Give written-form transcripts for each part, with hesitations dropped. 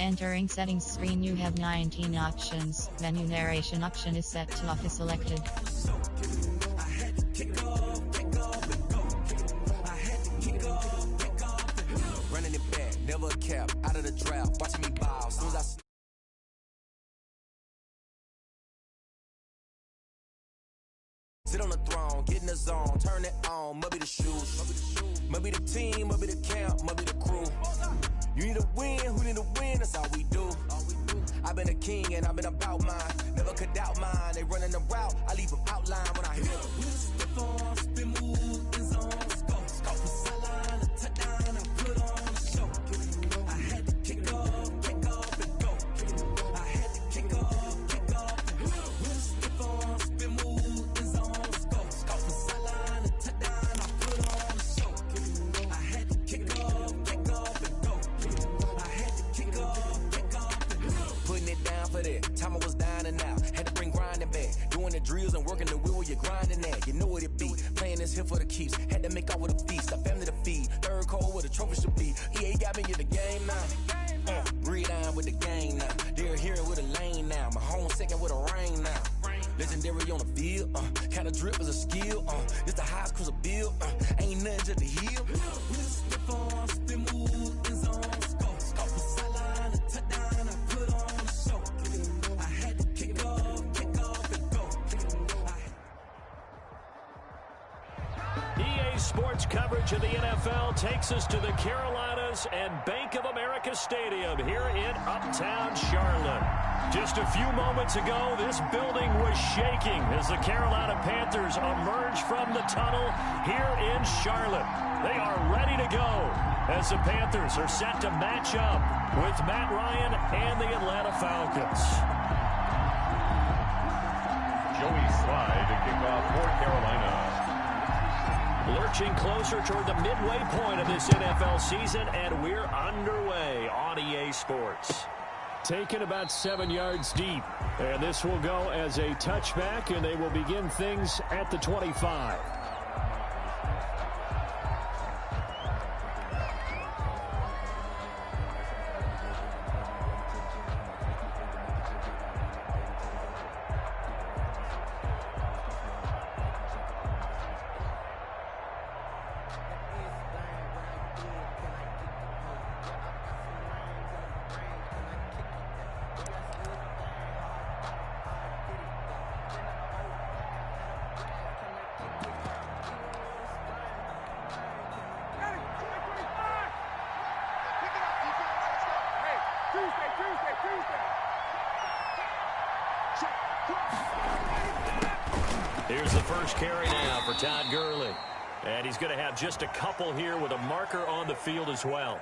Entering settings screen, you have 19 options. Menu narration option is set to off is selected. Running it back, never a cap, out of the draft, watching me ball. Soon as I sit on the throne, get in the zone, turn it on, must be the shoes, must be the team, must be the camp, must be the crew. You need a win, who need a win, that's all we do. I've been a king and I've been about mine, never could doubt mine. They running the route, I leave them outline when I hit them. Step on, spin move, in zone, scope the sideline, a touchdown, I put on a show. I had to kick off and go. I had to kick off and go. Step on, spin move, in zone, scope the sideline, a touchdown, I put on a show. I had to kick off and go. I had to kick off and go. Putting it down for that, time I was down and out. Had to bring grinding back, doing the drills and working the wheel where you're grinding at. You know what it be, playing this here for the keeps. Had to make out with a feast, a family to feed. Third cold where the trophy should be. EA got me in the game now. Breed on with the game now. They're hearing with a lane now. My home second with a rain now. Legendary on the field, kind of drip is a skill. It's the highest cruiser bill, ain't nothing just to heal. Step on, spin move, in zone, scope the sideline, a touchdown, I put on a show. I had to kick off and go. EA Sports coverage of the NFL takes us to the Carolinas and Bank of America Stadium here in Uptown Charlotte. Just a few moments ago, this building was shaking as the Carolina Panthers emerge from the tunnel here in Charlotte. They are ready to go as the Panthers are set to match up with Matt Ryan and the Atlanta Falcons. Joey Slye to kick off for Carolina. Lurching closer toward the midway point of this NFL season, and we're underway on EA Sports. Taken about 7 yards deep, and this will go as a touchback, and they will begin things at the 25. Here's the first carry now for Todd Gurley. And he's going to have just a couple here with a marker on the field as well.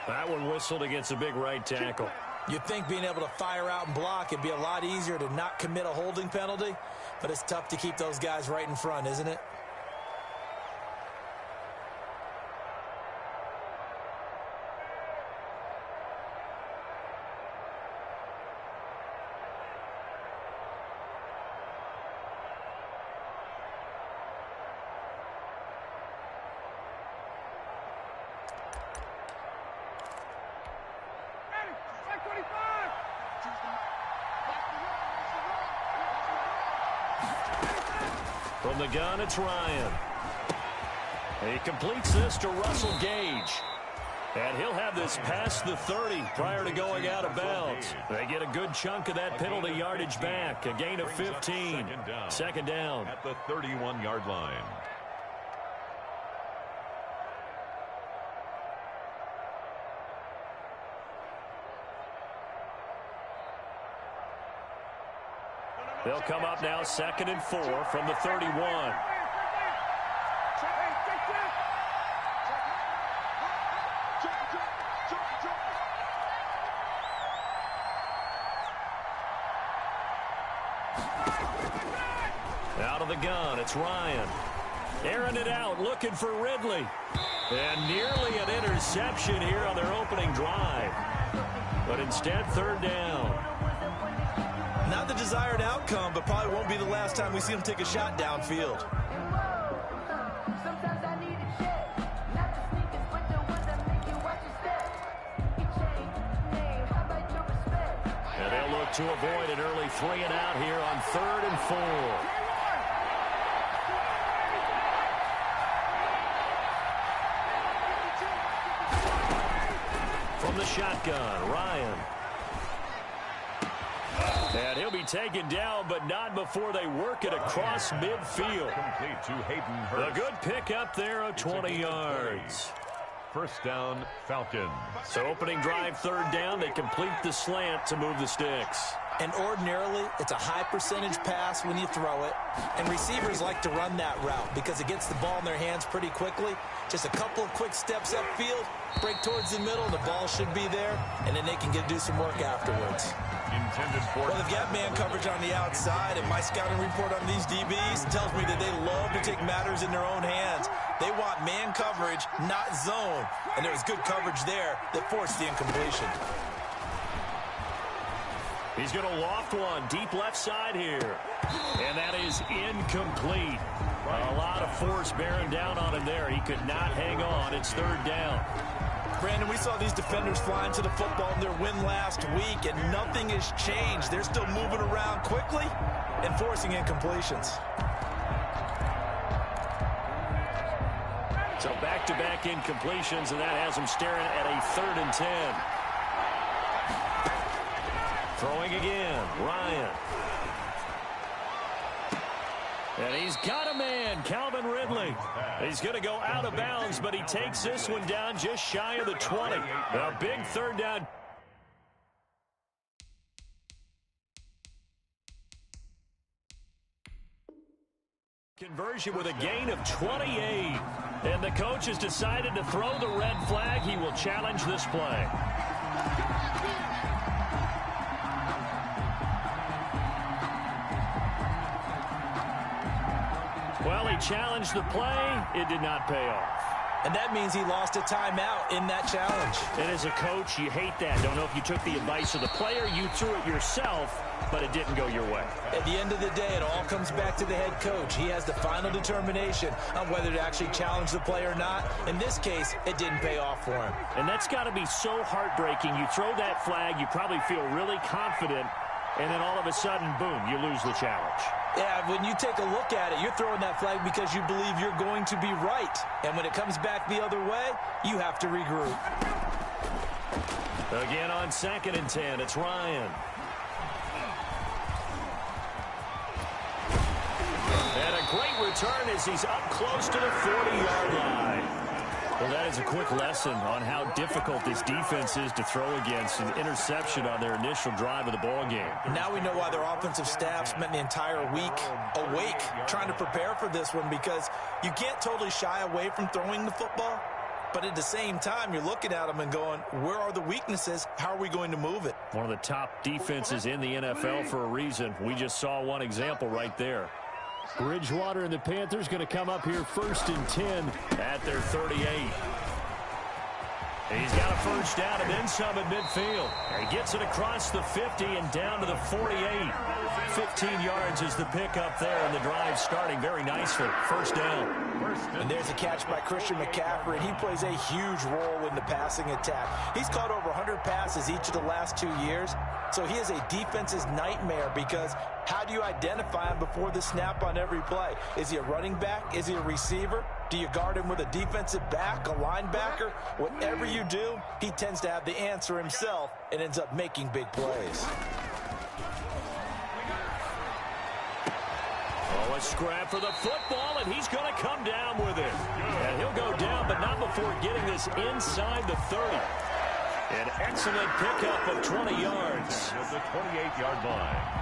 That one whistled against a big right tackle. You'd think being able to fire out and block it'd be a lot easier to not commit a holding penalty, but it's tough to keep those guys right in front, isn't it? From the gun, it's Ryan. He completes this to Russell Gage. And he'll have this past the 30 prior to going out of bounds. They get a good chunk of that penalty yardage back. A gain of 15. Second down. At the 31-yard line. They'll come up now 2nd and 4 from the 31. Out of the gun, it's Ryan. Airing it out, looking for Ridley. And nearly an interception here on their opening drive. But instead, third down. Not the desired outcome, but probably won't be the last time we see him take a shot downfield. to avoid an early 3-and-out here on 3rd and 4. From the shotgun, Ryan. And he'll be taken down, but not before they work it across midfield. Complete to Hayden Hurst. A good pick up there of 20 yards. First down, Falcons. So opening drive, 3rd down. They complete the slant to move the sticks. And ordinarily, it's a high percentage pass when you throw it. And receivers like to run that route because it gets the ball in their hands pretty quickly. Just a couple of quick steps upfield, break towards the middle, and the ball should be there. And then they can do some work afterwards. Well, they've got man coverage on the outside, and my scouting report on these DBs tells me that they love to take matters in their own hands. They want man coverage, not zone. And there was good coverage there that forced the incompletion. He's going to loft one deep left side here. And that is incomplete. A lot of force bearing down on him there. He could not hang on. It's 3rd down. Brandon, we saw these defenders flying to the football in their win last week, and nothing has changed. They're still moving around quickly and forcing incompletions. So back-to-back incompletions, and that has them staring at a 3rd and 10. Throwing again, Ryan. And he's got a man, Calvin Ridley. He's going to go out of bounds, but he takes this one down just shy of the 20. A big 3rd down. Conversion with a gain of 28. And the coach has decided to throw the red flag. He will challenge this play. Well, he challenged the play. It did not pay off. And that means he lost a timeout in that challenge. And as a coach, you hate that. Don't know if you took the advice of the player. You threw it yourself, but it didn't go your way. At the end of the day, it all comes back to the head coach. He has the final determination on whether to actually challenge the play or not. In this case, it didn't pay off for him. And that's got to be so heartbreaking. You throw that flag, you probably feel really confident, and then all of a sudden, boom, you lose the challenge. Yeah, when you take a look at it, you're throwing that flag because you believe you're going to be right. And when it comes back the other way, you have to regroup. Again on 2nd and 10, it's Ryan. And a great return as he's up close to the 40-yard line. Well, that is a quick lesson on how difficult this defense is to throw against. An interception on their initial drive of the ball game. Now we know why their offensive staff spent the entire week awake trying to prepare for this one, because you can't totally shy away from throwing the football. But at the same time, you're looking at them and going, where are the weaknesses? How are we going to move it? One of the top defenses in the NFL for a reason. We just saw one example right there. Bridgewater and the Panthers going to come up here 1st and 10 at their 38. He's got a first down and then some at midfield. He gets it across the 50 and down to the 48. 15 yards is the pickup there, and the drive starting very nicely. First down. And there's a catch by Christian McCaffrey. He plays a huge role in the passing attack. He's caught over 100 passes each of the last 2 years. So he is a defense's nightmare, because how do you identify him before the snap on every play? Is he a running back? Is he a receiver? Do you guard him with a defensive back, a linebacker? Whatever you do, he tends to have the answer himself and ends up making big plays. Oh, a scrap for the football, and he's going to come down with it. And he'll go down, but not before getting this inside the 30. An excellent pickup of 20 yards. At the 28-yard line.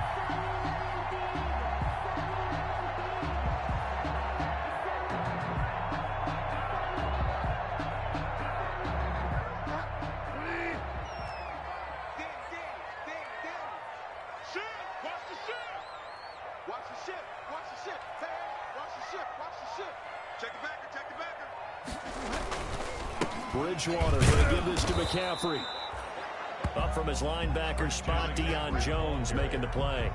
Bridgewater going to give this to McCaffrey. Up from his linebacker spot, Deion Jones making the play.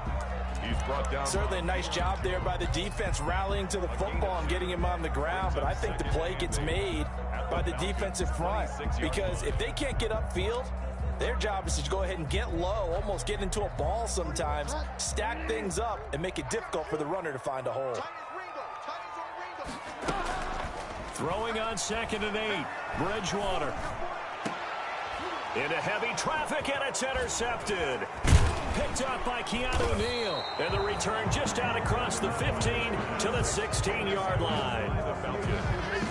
He's brought down. Certainly a nice job there by the defense rallying to the football and getting him on the ground, but I think the play gets made by the defensive front, because if they can't get upfield, Their job is to go ahead and get low, almost get into a ball sometimes, stack things up, and make it difficult for the runner to find a hole. Throwing on 2nd and 8. Bridgewater. Into heavy traffic, and it's intercepted. Picked up by Keanu Neal. And the return just out across the 15 to the 16-yard line.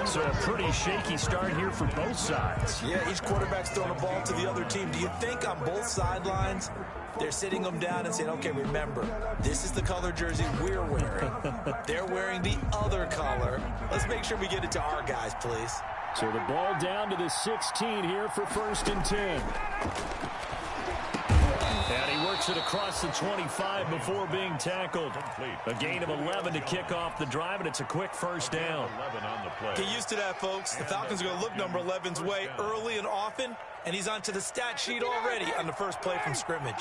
So a pretty shaky start here for both sides. Yeah, each quarterback's throwing a ball to the other team. Do you think on both sidelines they're sitting them down and saying, okay, remember, this is the color jersey we're wearing. They're wearing the other color. Let's make sure we get it to our guys, please. So the ball down to the 16 here for 1st and 10. And he works it across the 25 before being tackled. A gain of 11 to kick off the drive, and it's a quick first down. Get used to that, folks. The Falcons are going to look number 11's way early and often, and he's onto the stat sheet already on the first play from scrimmage.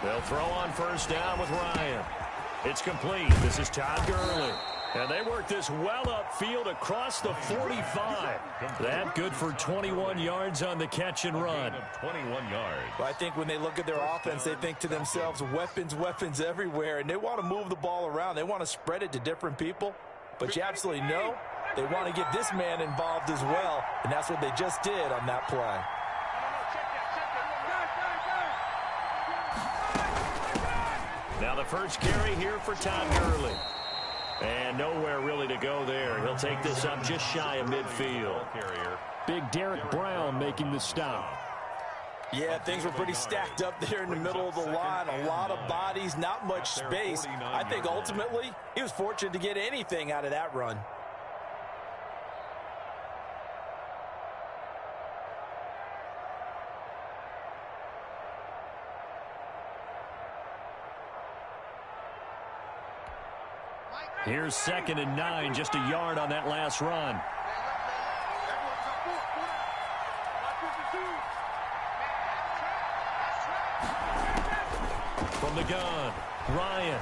They'll throw on 1st down with Ryan. It's complete. This is Todd Gurley. And they work this well upfield across the 45. That good for 21 yards on the catch and run. 21 yards. Well, I think when they look at their offense, they think to themselves, weapons, weapons everywhere, and they want to move the ball around. They want to spread it to different people. But you absolutely know they want to get this man involved as well, and that's what they just did on that play. Now the first carry here for Todd Gurley. And nowhere really to go there. He'll take this up just shy of midfield. Big Derek Brown making the stop. Yeah, things were pretty stacked up there in the middle of the line. A lot of bodies, not much space. I think ultimately he was fortunate to get anything out of that run. Here's 2nd and 9, just a yard on that last run. From the gun, Ryan.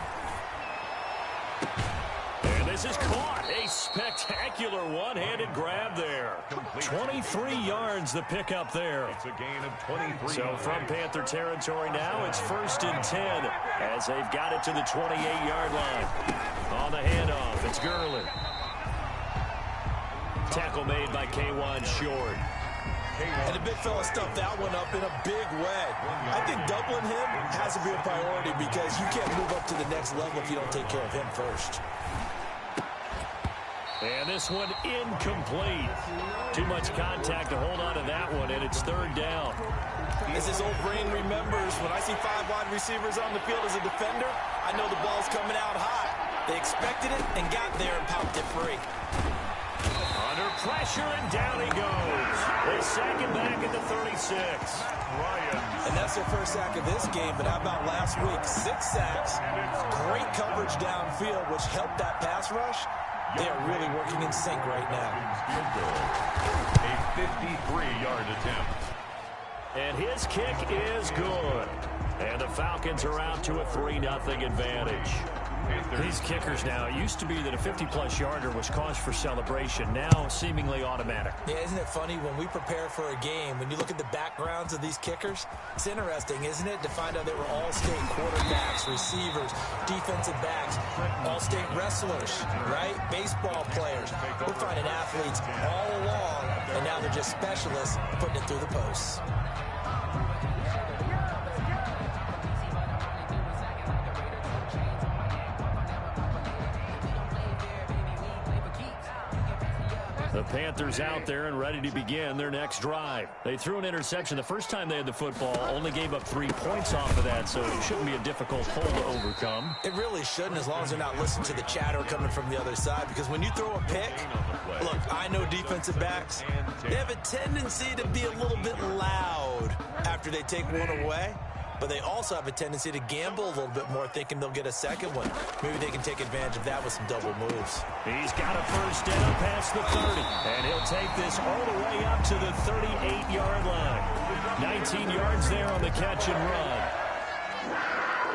And this is caught. A spectacular one-handed grab there. 23 yards the pickup there. It's a gain of 23. So from Panther territory now, it's 1st and 10 as they've got it to the 28-yard line. On the handoff, it's Gurley. Tackle made by K'Wan Short. And the big fella stuffed that one up in a big way. I think doubling him has to be a priority because you can't move up to the next level if you don't take care of him first. And this one incomplete. Too much contact to hold on to that one, and it's 3rd down. As his old brain remembers, when I see 5 wide receivers on the field as a defender, I know the ball's coming out hot. They expected it and got there and popped it free. Under pressure, and down he goes. They sack him back at the 36. Ryan. And that's their first sack of this game, but how about last week? 6 sacks, great coverage downfield, which helped that pass rush. They are really working in sync right now. A 53-yard attempt. And his kick is good. And the Falcons are out to a 3-0 advantage. These kickers now, it used to be that a 50-plus yarder was cause for celebration. Now seemingly automatic. Yeah, isn't it funny when we prepare for a game, when you look at the backgrounds of these kickers, it's interesting, isn't it, to find out they were all-state quarterbacks, receivers, defensive backs, all-state wrestlers, right? Baseball players. We're finding athletes all along, and now they're just specialists putting it through the posts. The Panthers out there and ready to begin their next drive. They threw an interception the first time they had the football, only gave up 3 points off of that, so it shouldn't be a difficult hole to overcome. It really shouldn't, as long as they're not listening to the chatter coming from the other side, because when you throw a pick, look, I know defensive backs, they have a tendency to be a little bit loud after they take one away. But they also have a tendency to gamble a little bit more, thinking they'll get a second one. Maybe they can take advantage of that with some double moves. He's got a first down past the 30, and he'll take this all the way up to the 38-yard line. 19 yards there on the catch and run.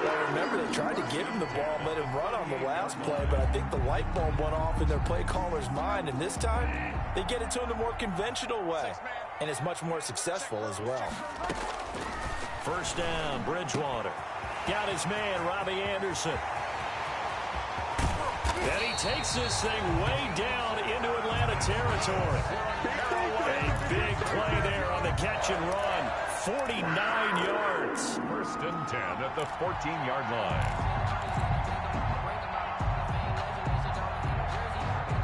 Well, remember they tried to give him the ball and let him run on the last play, but I think the light bulb went off in their play caller's mind, and this time they get it to him the more conventional way, and it's much more successful as well. First down, Bridgewater. Got his man, Robbie Anderson. And he takes this thing way down into Atlanta territory. A big play there on the catch and run. 49 yards. First and 10 at the 14-yard line.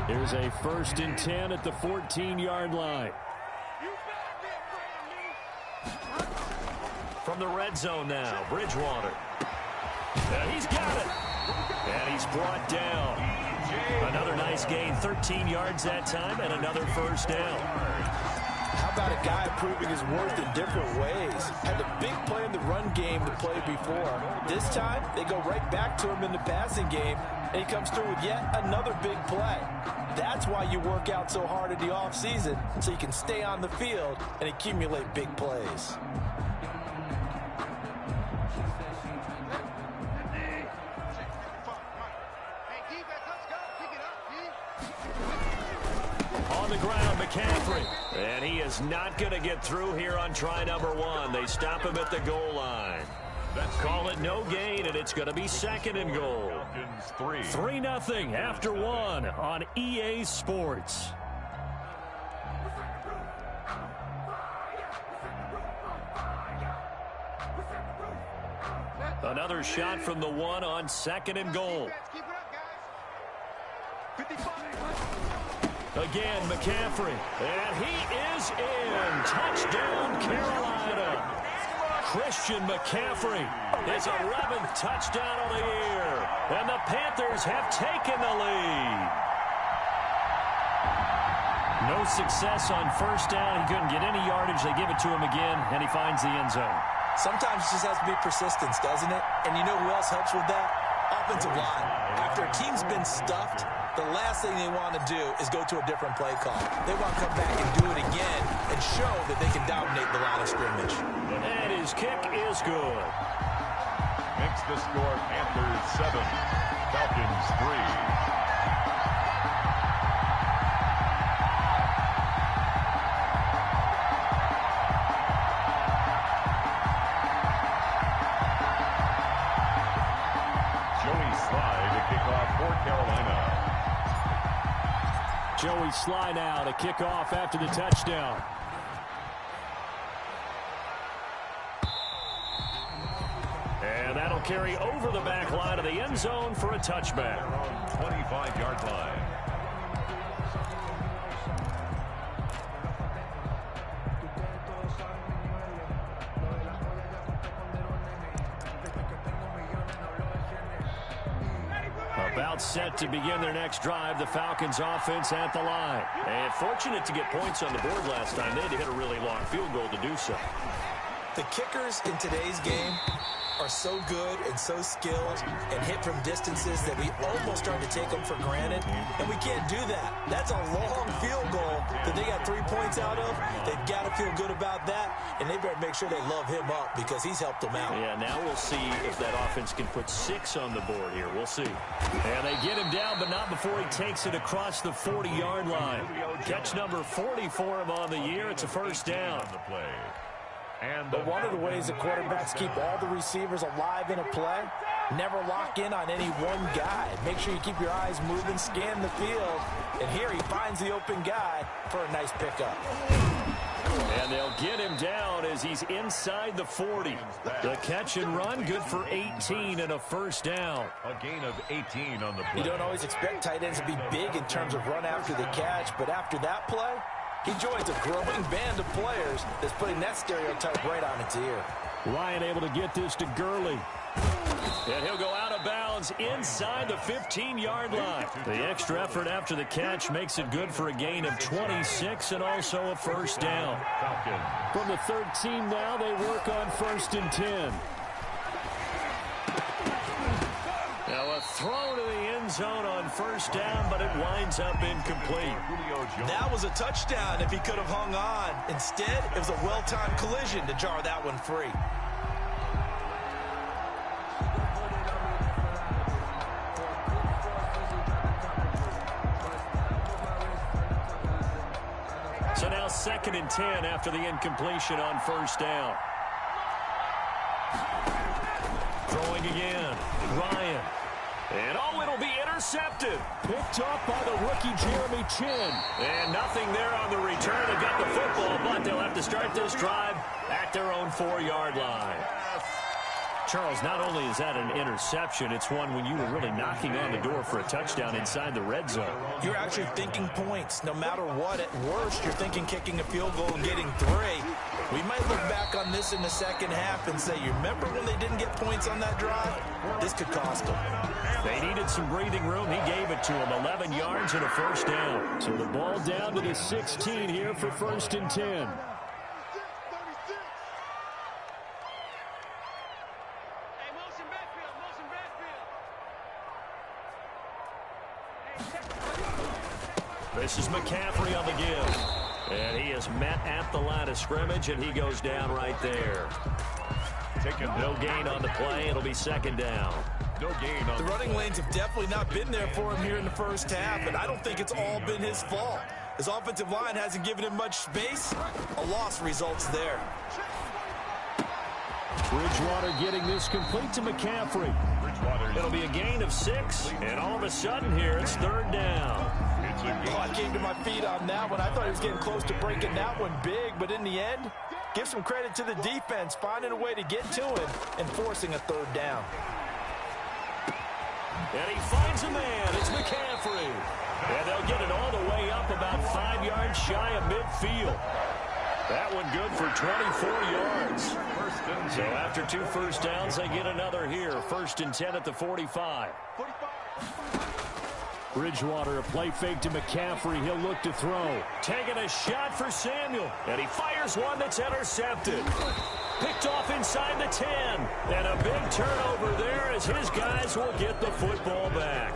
Here's a first and 10 at the 14-yard line. From the red zone now, Bridgewater. And he's got it. And he's brought down. Another nice gain, 13 yards that time, and another first down. How about a guy proving his worth in different ways? Had the big play in the run game to play before. This time, they go right back to him in the passing game, and he comes through with yet another big play. That's why you work out so hard in the offseason, so you can stay on the field and accumulate big plays. On the ground, McCaffrey. And he is not going to get through here on try number one. They stop him at the goal line. Call it no gain, and it's going to be second and goal. 3-0 after one on EA Sports. Another shot from the one on second and goal. Again, McCaffrey. And he is in. Touchdown, Carolina. Christian McCaffrey, his 11th touchdown of the year. And the Panthers have taken the lead. No success on first down. He couldn't get any yardage. They give it to him again, and he finds the end zone. Sometimes it just has to be persistence, doesn't it? And you know who else helps with that? Offensive line. After a team's been stuffed, the last thing they want to do is go to a different play call. They want to come back and do it again and show that they can dominate the line of scrimmage. And his kick is good. Makes the score Panthers 7, Falcons 3. Joey Sly now to kick off after the touchdown. And that'll carry over the back line of the end zone for a touchback. 25-yard line. About set to begin their next drive, the Falcons offense at the line. And fortunate to get points on the board last time. They had to hit a really long field goal to do so. The kickers in today's game are so good and so skilled and hit from distances that we almost start to take them for granted, and we can't do that. That's a long field goal that they got 3 points out of. They've got to feel good about that, and they better make sure they love him up because he's helped them out. Yeah, now we'll see if that offense can put 6 on the board here. We'll see. And they get him down, but not before he takes it across the 40-yard line. Catch number 40 for him on the year. It's a first down. But one of the ways that quarterbacks keep all the receivers alive in a play, never lock in on any one guy. Make sure you keep your eyes moving, scan the field, and here he finds the open guy for a nice pickup. And they'll get him down as he's inside the 40. The catch and run, good for 18 and a first down. A gain of 18 on the play. You don't always expect tight ends to be big in terms of run after the catch, but after that play, he joins a growing band of players that's putting that stereotype right on its ear. Ryan able to get this to Gurley. And he'll go out of bounds inside the 15-yard line. The extra effort after the catch makes it good for a gain of 26 and also a first down. From the third team now, they work on first and 10. Now a throw to the end zone on first down, but it winds up incomplete. That was a touchdown if he could have hung on. Instead, it was a well-timed collision to jar that one free. 2nd and 10 after the incompletion on first down. Throwing again. Ryan. And it'll be intercepted. Picked up by the rookie Jeremy Chinn. And nothing there on the return. They got the football, but they'll have to start this drive at their own 4-yard line. Charles, not only is that an interception, it's one when you were really knocking on the door for a touchdown inside the red zone. You're actually thinking points. No matter what, at worst, you're thinking kicking a field goal and getting 3. We might look back on this in the second half and say, you remember when they didn't get points on that drive? This could cost them. They needed some breathing room. He gave it to them. 11 yards and a first down. So the ball down to the 16 here for 1st and 10. This is McCaffrey on the give. And he is met at the line of scrimmage, and he goes down right there. No gain on the play. It'll be 2nd down. No gain on the running lanes have definitely not been there for him here in the first half, and I don't think it's all been his fault. His offensive line hasn't given him much space. A loss results there. Bridgewater getting this complete to McCaffrey. It'll be a gain of 6, and all of a sudden here it's 3rd down. I came to my feet on that one. I thought he was getting close to breaking that one big, but in the end, give some credit to the defense, finding a way to get to him and forcing a 3rd down. And he finds a man. It's McCaffrey. And they'll get it all the way up about 5 yards shy of midfield. That one good for 24 yards. So after 2 first downs, they get another here. 1st and 10 at the 45. Bridgewater, a play fake to McCaffrey. He'll look to throw. Taking a shot for Samuel. And he fires one that's intercepted. Picked off inside the 10. And a big turnover there as his guys will get the football back.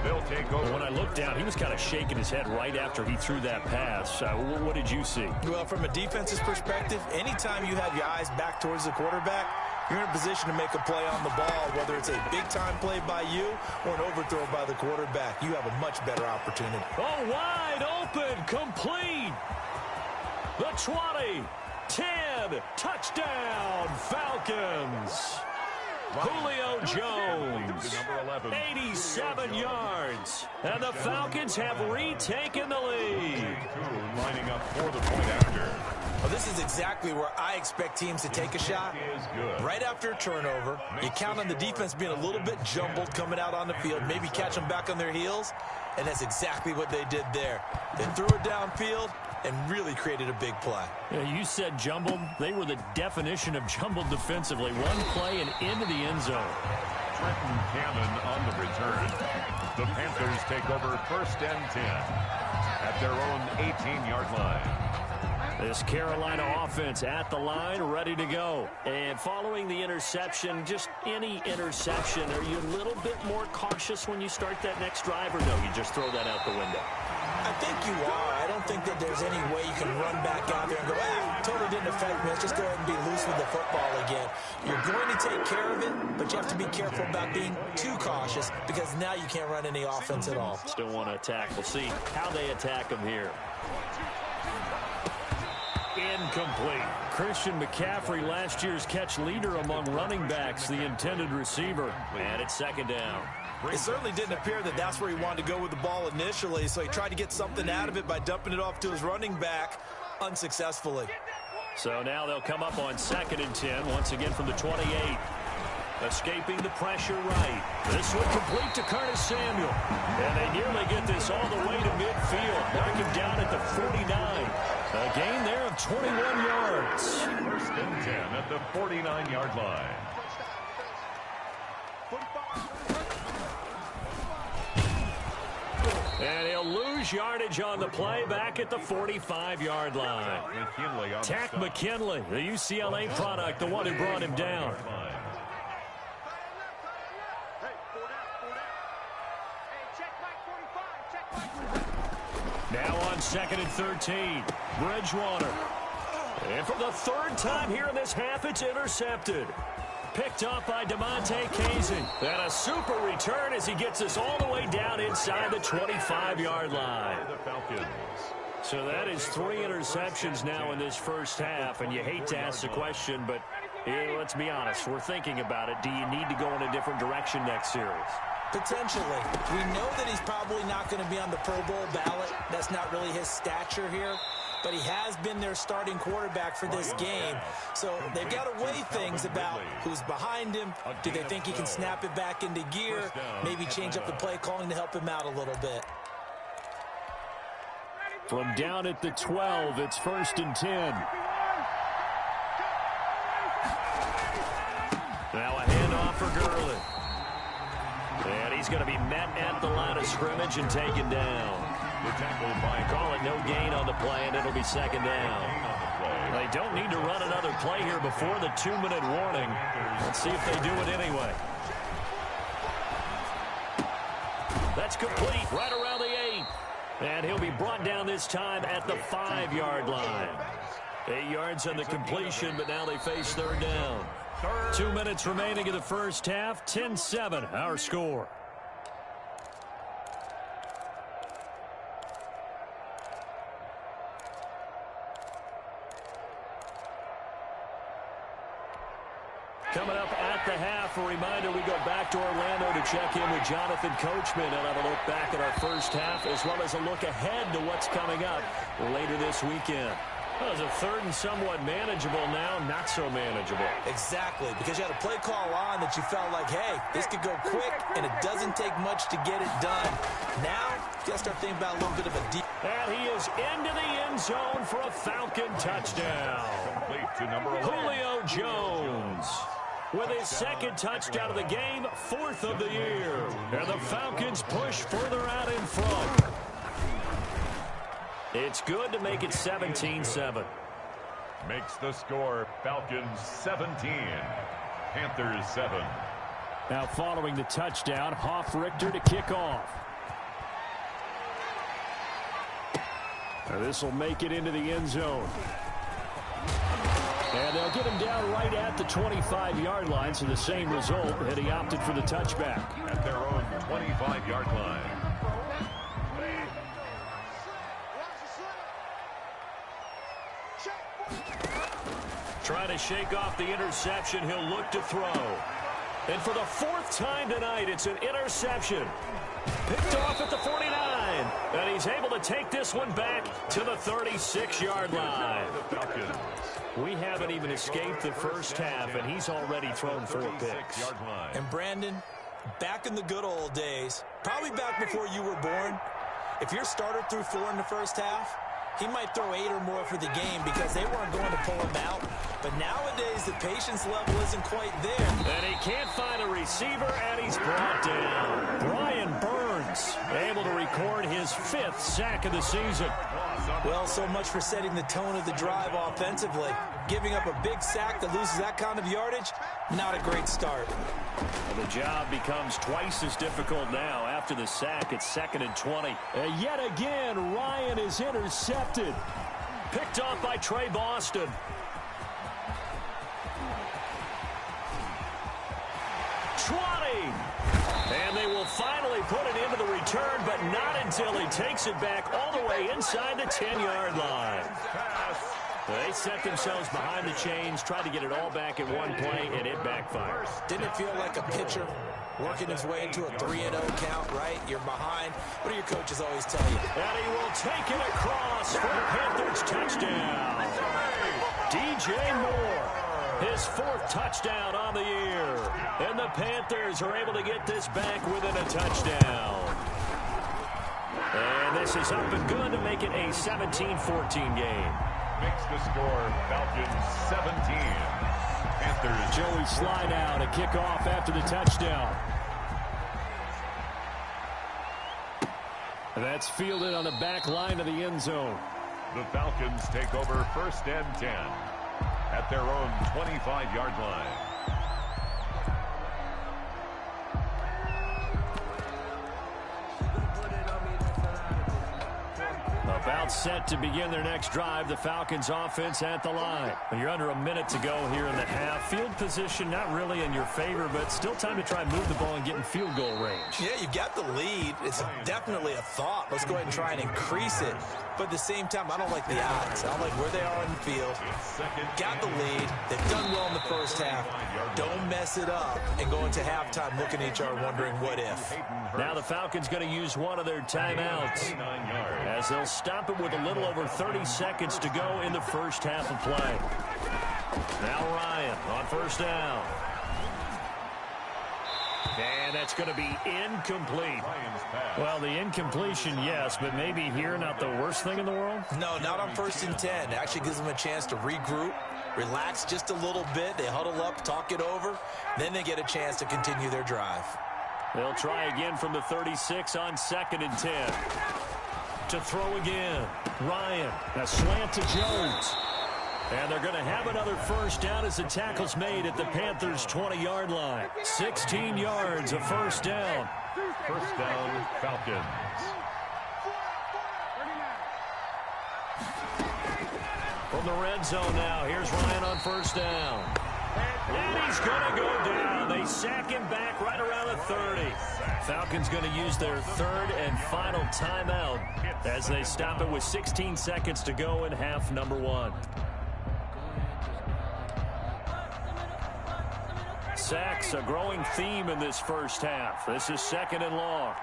They'll take over. When I looked down, he was kind of shaking his head right after he threw that pass. What did you see? Well, from a defense's perspective, anytime you have your eyes back towards the quarterback, you're in a position to make a play on the ball, whether it's a big-time play by you or an overthrow by the quarterback. You have a much better opportunity. Oh, wide open, complete. The 20, 10, touchdown, Falcons. Julio Jones, 87 yards, and the Falcons have retaken the lead. Lining up for the point after. Well, this is exactly where I expect teams to take a shot. Right after a turnover, you count on the defense being a little bit jumbled coming out on the field, maybe catch them back on their heels, and that's exactly what they did there. They threw it downfield and really created a big play. Yeah, you said jumbled. They were the definition of jumbled defensively. One play and into the end zone. Trenton Cannon on the return. The Panthers take over 1st and 10 at their own 18-yard line. This Carolina offense at the line, ready to go. And following the interception, just any interception, are you a little bit more cautious when you start that next drive, or no, you just throw that out the window? I think you are. I don't think that there's any way you can run back out there and go, totally didn't affect me. Let's just go ahead and be loose with the football again. You're going to take care of it, but you have to be careful about being too cautious because now you can't run any offense at all. Still want to attack. We'll see how they attack them here. Incomplete. Christian McCaffrey, last year's catch leader among running backs, the intended receiver. And it's 2nd down. It certainly didn't appear that that's where he wanted to go with the ball initially, so he tried to get something out of it by dumping it off to his running back unsuccessfully. So now they'll come up on 2nd and 10, once again from the 28. Escaping the pressure right. This one complete to Curtis Samuel. And they nearly get this all the way to midfield. Mark him down at the 49. A gain there of 21 yards. 1st and 10 at the 49-yard line. And he'll lose yardage on the play back at the 45-yard line. Takk McKinley, the UCLA product, the one who brought him down. Now on 2nd and 13, Bridgewater. And for the 3rd time here in this half, it's intercepted. Picked up by DeMonte Casey. And a super return as he gets us all the way down inside the 25-yard line. The Falcons. So that is 3 interceptions now in this first half, and you hate to ask the question, but let's be honest, we're thinking about it. Do you need to go in a different direction next series? Potentially. We know that he's probably not going to be on the Pro Bowl ballot. That's not really his stature here. But he has been their starting quarterback for this game. So they've got to weigh things about who's behind him. Do they think he can snap it back into gear? Maybe change up the play calling to help him out a little bit. From down at the 12, it's 1st and 10. Now a handoff for Gurley. And he's going to be met at the line of scrimmage and taken down. The tackle by Call it no gain on the play, and it'll be 2nd down. They don't need to run another play here before the 2-minute warning. Let's see if they do it anyway. That's complete right around the 8. And he'll be brought down this time at the 5-yard line. 8 yards on the completion, but now they face 3rd down. 2 minutes remaining in the first half. 10-7, our score. Coming up at the half, a reminder, we go back to Orlando to check in with Jonathan Coachman and have a look back at our first half, as well as a look ahead to what's coming up later this weekend. Well, it's a 3rd and somewhat manageable now, not so manageable. Exactly, because you had a play call on that you felt like, hey, this could go quick, and it doesn't take much to get it done. Now, you got to start thinking about a little bit of a deep. And he is into the end zone for a Falcon touchdown. complete to number 11. Julio Jones with his 2nd touchdown of the game, 4th of the year. And the Falcons push further out in front. It's good to make it 17-7. Makes the score Falcons 17, Panthers 7. Now following the touchdown, Hoff-Richter to kick off. This will make it into the end zone. And they'll get him down right at the 25-yard line, so the same result had he opted for the touchback. At their own 25-yard line. Trying to shake off the interception, he'll look to throw. And for the 4th time tonight, it's an interception. Picked off at the 49. And he's able to take this one back to the 36-yard line. We haven't even escaped the first half, and he's already thrown 4 picks. And Brandon, back in the good old days, probably back before you were born, if your starter threw 4 in the first half, he might throw 8 or more for the game because they weren't going to pull him out. But nowadays, the patience level isn't quite there. And he can't find a receiver, and he's brought down. Brian Burns able to record his 5th sack of the season. Well, so much for setting the tone of the drive offensively. Giving up a big sack that loses that kind of yardage, not a great start. Well, the job becomes twice as difficult now. After the sack, it's 2nd and 20. And yet again, Ryan is intercepted. Picked off by Trey Boston. And they will finally put it into the return, but not until he takes it back all the way inside the 10-yard line. They set themselves behind the chains, tried to get it all back in one play, and it backfires. Didn't it feel like a pitcher working his way into a 3-0 count, right? You're behind. What do your coaches always tell you? And he will take it across for the Panthers touchdown. DJ Moore, his 4th touchdown on the year. And the Panthers are able to get this back within a touchdown. And this is up and good to make it a 17-14 game. Makes the score Falcons 17, Panthers. Joey Slidell to kick off after the touchdown. That's fielded on the back line of the end zone. The Falcons take over 1st and 10 at their own 25-yard line. About set to begin their next drive. The Falcons offense at the line. You're under a minute to go here in the half. Field position not really in your favor, but still time to try and move the ball and get in field goal range. Yeah, you've got the lead. It's definitely a thought. Let's go ahead and try and increase it. But at the same time, I don't like the odds. I don't like where they are on the field. Got the lead. They've done well in the first half. Don't mess it up and go into halftime looking at each other wondering what if. Now the Falcons going to use one of their timeouts as they'll stop it with a little over 30 seconds to go in the first half of play. Now Ryan on first down. And that's going to be incomplete. Well, the incompletion, yes, but maybe here not the worst thing in the world? No, not on 1st and 10. It actually gives them a chance to regroup, relax just a little bit. They huddle up, talk it over. Then they get a chance to continue their drive. They'll try again from the 36 on 2nd and 10. To throw again. Ryan, a slant to Jones. And they're going to have another first down as the tackle's made at the Panthers' 20-yard line. 16 yards, a first down. First down, Falcons. From the red zone now, here's Ryan on first down. And he's going to go down. They sack him back right around the 30. Falcons going to use their third and final timeout as they stop it with 16 seconds to go in half number 1. Sacks, a growing theme in this first half. This is 2nd and long.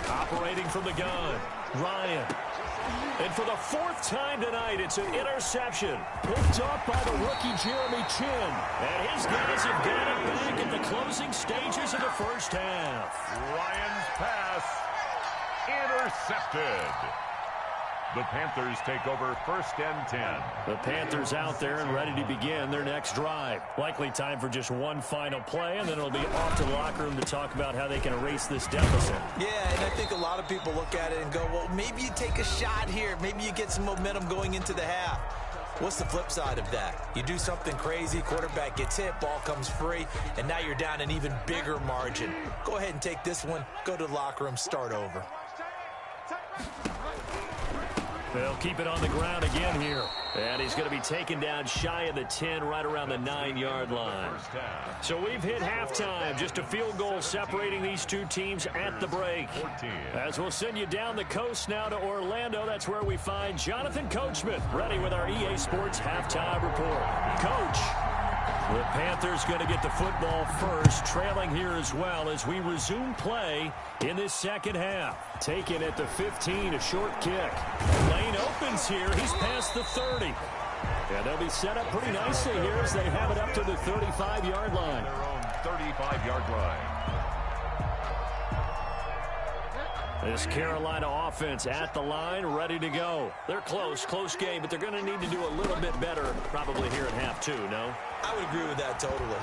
Operating from the gun, Ryan. And for the 4th time tonight, it's an interception. Picked up by the rookie Jeremy Chinn. And his guys have got it back in the closing stages of the first half. Ryan's pass intercepted. The Panthers take over 1st and 10. The Panthers out there and ready to begin their next drive. Likely time for just one final play, and then it'll be off to the locker room to talk about how they can erase this deficit. Yeah, and I think a lot of people look at it and go, well, maybe you take a shot here. Maybe you get some momentum going into the half. What's the flip side of that? You do something crazy, quarterback gets hit, ball comes free, and now you're down an even bigger margin. Go ahead and take this one, go to the locker room, start over. They'll keep it on the ground again here. And he's going to be taken down shy of the 10, right around the 9-yard line. So we've hit halftime. Just a field goal separating these two teams at the break. As we'll send you down the coast now to Orlando, that's where we find Jonathan Coachman, ready with our EA Sports halftime report. Coach, the Panthers going to get the football first, trailing here as well as we resume play in this second half. Taken at the 15, a short kick. Lane opens here. He's past the 30. And they'll be set up pretty nicely here as they have it up to the 35-yard line. Their own 35-yard line. This Carolina offense at the line, ready to go. They're close game, but they're going to need to do a little bit better probably here in half 2, no? I would agree with that totally.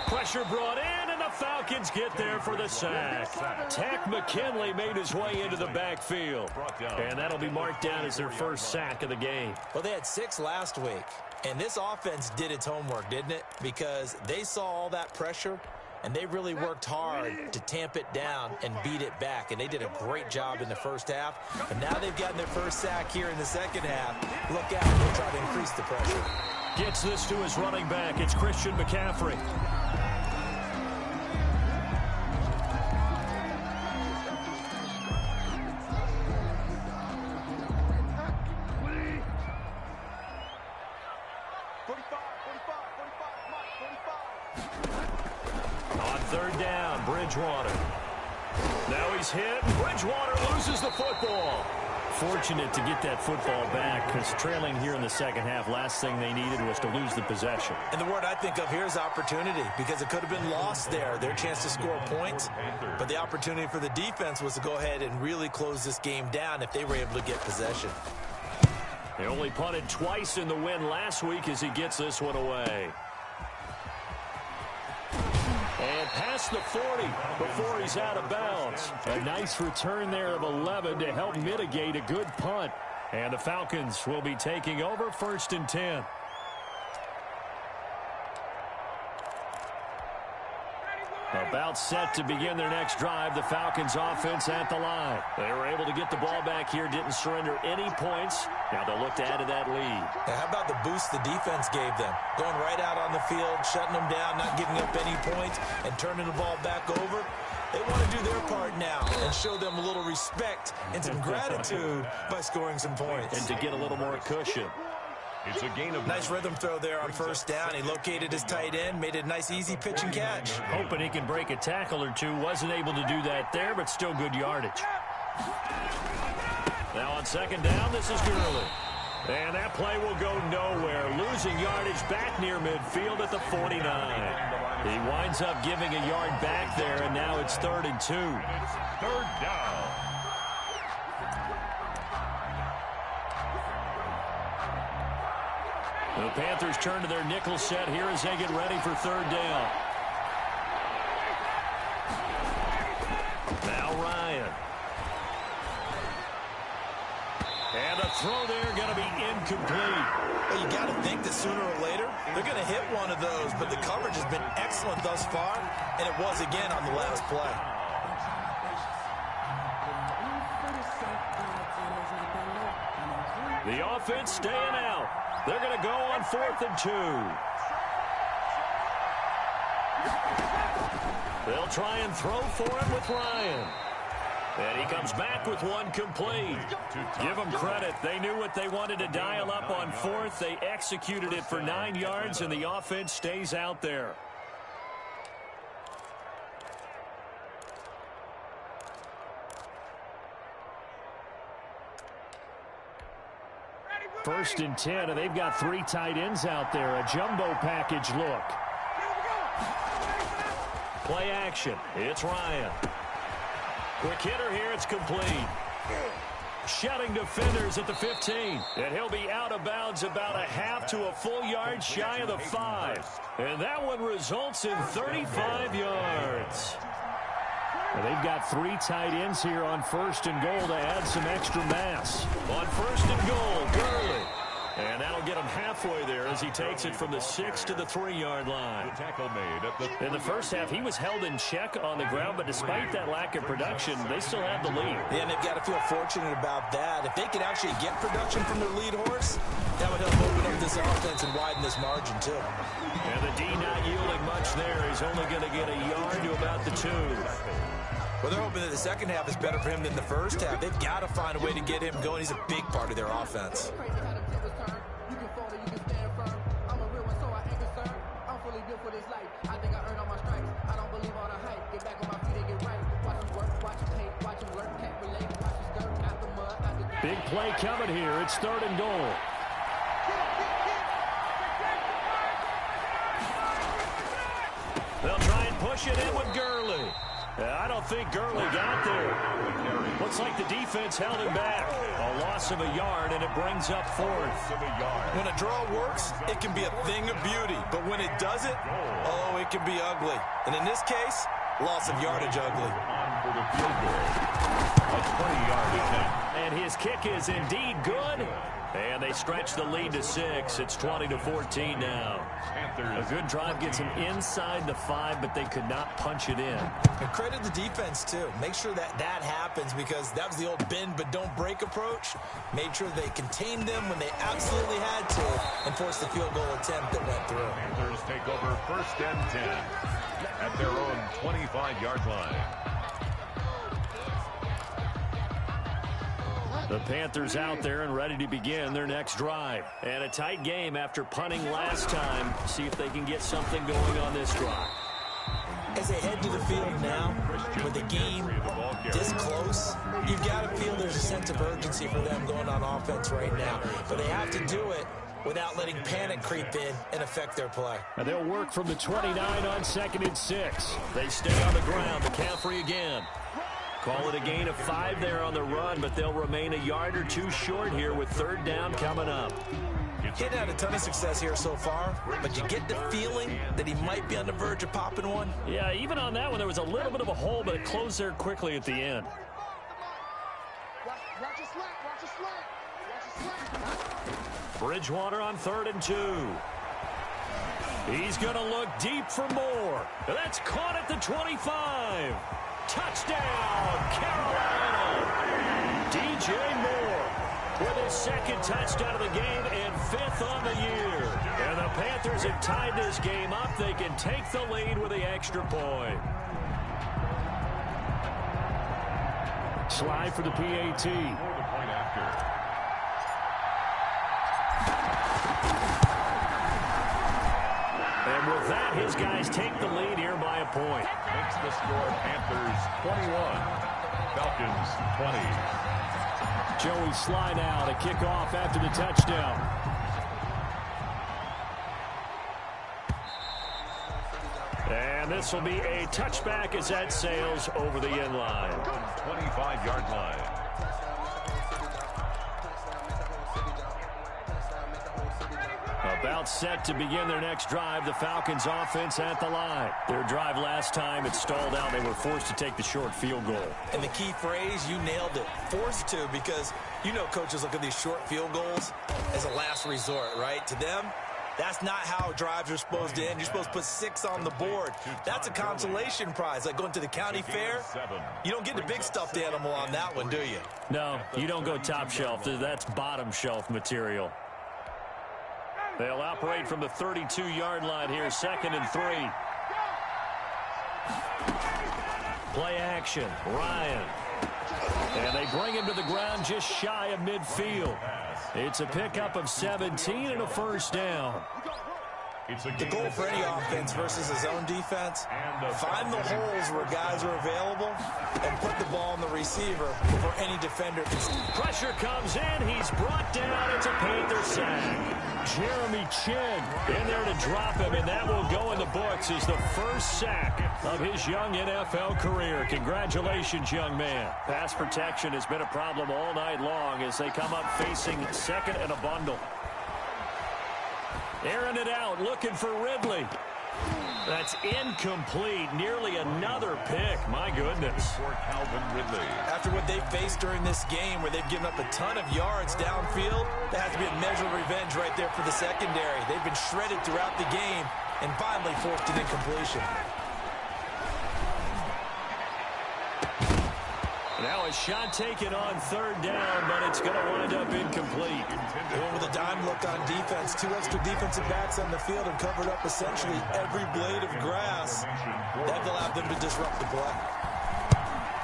Pressure brought in, and the Falcons get there for the sack. Takk McKinley made his way into the backfield. And that'll be marked down as their first sack of the game. Well, they had 6 last week, and this offense did its homework, didn't it? Because they saw all that pressure, and they really worked hard to tamp it down and beat it back. And they did a great job in the first half. And now they've gotten their first sack here in the second half. Look out, they'll try to increase the pressure. Gets this to his running back. It's Christian McCaffrey. On third down, Bridgewater. Now he's hit. Bridgewater loses the football. Fortunate to get that football back because trailing here in the second half, last thing they needed was to lose the possession. And the word I think of here is opportunity, because it could have been lost there, their chance to score points. But the opportunity for the defense was to go ahead and really close this game down if they were able to get possession. They only punted twice in the win last week as he gets this one away. And past the 40 before he's out of bounds. A nice return there of 11 to help mitigate a good punt. And the Falcons will be taking over 1st and 10. About set to begin their next drive, the Falcons offense at the line. They were able to get the ball back here, didn't surrender any points. Now they'll look to add to that lead. Now, how about the boost the defense gave them? Going right out on the field, shutting them down, not giving up any points, and turning the ball back over. They want to do their part now and show them a little respect and some gratitude by scoring some points. And to get a little more cushion. It's a gain of nice rhythm throw there on first down. He located his tight end, made it a nice, easy pitch and catch. Hoping he can break a tackle or two. Wasn't able to do that there, but still good yardage. Now on second down, this is Gurley. And that play will go nowhere. Losing yardage back near midfield at the 49. He winds up giving a yard back there, and now it's 3rd and 2. Third down. The Panthers turn to their nickel set here as they get ready for 3rd down. Now Ryan. And a throw there going to be incomplete. Well, you got to think that sooner or later they're going to hit one of those, but the coverage has been excellent thus far, and it was again on the last play. The offense staying out. They're going to go on 4th and 2. They'll try and throw for it with Ryan. And he comes back with one complete. Give them credit. They knew what they wanted to dial up on 4th. They executed it for 9 yards, and the offense stays out there. First and 10, and they've got 3 tight ends out there. A jumbo package look. Play action. It's Ryan. Quick hitter here. It's complete. Shutting defenders at the 15. And he'll be out of bounds about a half to a full yard shy of the 5. And that one results in 35 yards. And they've got 3 tight ends here on 1st and goal to add some extra mass. On 1st and goal, Gurley. And that'll get him halfway there as he takes it from the 6 to the 3-yard line. The tackle made at the in the first half, he was held in check on the ground, but despite that lack of production, they still have the lead. Yeah, and they've got to feel fortunate about that. If they could actually get production from their lead horse, that would help open up this offense and widen this margin, too. And the D not yielding much there. He's only going to get a yard to about the 2. Well, they're hoping that the second half is better for him than the first half. They've got to find a way to get him going. He's a big part of their offense. Big play coming here. It's 3rd and goal. They'll try and push it in with Gurley. I don't think Gurley got there. Looks like the defense held him back. A loss of a yard, and it brings up 4th. When a draw works, it can be a thing of beauty. But when it doesn't, oh, it can be ugly. And in this case, loss of yardage ugly. for the field goal. A 20-yard attempt. And his kick is indeed good. And they stretch the lead to 6. It's 20-14 now. A good drive gets them inside the 5, but they could not punch it in. And credit the defense, too. Make sure that happens, because that was the old bend but don't break approach. Made sure they contained them when they absolutely had to and forced the field goal attempt that went through. Panthers take over 1st and 10 at their own 25-yard line. The Panthers out there and ready to begin their next drive. And a tight game after punting last time. See if they can get something going on this drive. As they head to the field now, with the game this close, you've got to feel there's a sense of urgency for them going on offense right now. But they have to do it without letting panic creep in and affect their play. And they'll work from the 29 on 2nd and 6. They stay on the ground. McCaffrey again. Call it a gain of 5 there on the run, but they'll remain a yard or two short here with 3rd down coming up. He hadn't had a ton of success here so far, but you get the feeling that he might be on the verge of popping one. Yeah, even on that one, there was a little bit of a hole, but it closed there quickly at the end. Bridgewater on 3rd and 2. He's going to look deep for more. That's caught at the 25. Touchdown, Carolina. DJ Moore with his second touchdown of the game and 5th on the year. And the Panthers have tied this game up. They can take the lead with the extra point. Slide for the PAT. And with that, his guys take the lead here by a point. Makes the score Panthers 21, Falcons 20. Joey Slye now to kick off after the touchdown. And this will be a touchback as that sails over the end line. 25-yard line. About set to begin their next drive, the Falcons offense at the line. Their drive last time, it stalled out. They were forced to take the short field goal. And the key phrase, you nailed it, forced to, because you know coaches look at these short field goals as a last resort, right? To them, that's not how drives are supposed to end. You're supposed to put 6 on the board. That's a consolation prize, like going to the county fair. You don't get the big stuffed animal on that one, do you? No, you don't go top shelf. That's bottom shelf material. They'll operate from the 32-yard line here, 2nd and 3. Play action, Ryan. And they bring him to the ground just shy of midfield. It's a pickup of 17 and a first down. The goal for any offense versus his own defense, find the holes where guys are available and put the ball on the receiver before any defender can. Pressure comes in. He's brought down. It's a Panther sack. Jeremy Chinn in there to drop him, and that will go in the books as the first sack of his young NFL career. Congratulations, young man. Pass protection has been a problem all night long as they come up facing 2nd and a bundle. Airing it out, looking for Ridley. That's incomplete. Nearly another pick. My goodness. For Calvin Ridley. After what they faced during this game where they've given up a ton of yards downfield, that has to be a measure of revenge right there for the secondary. They've been shredded throughout the game and finally forced an incompletion. Now a shot taken on 3rd down, but it's going to wind up incomplete. Going with a dime look on defense. 2 extra defensive backs on the field and covered up essentially every blade of grass. That allowed them to disrupt the play.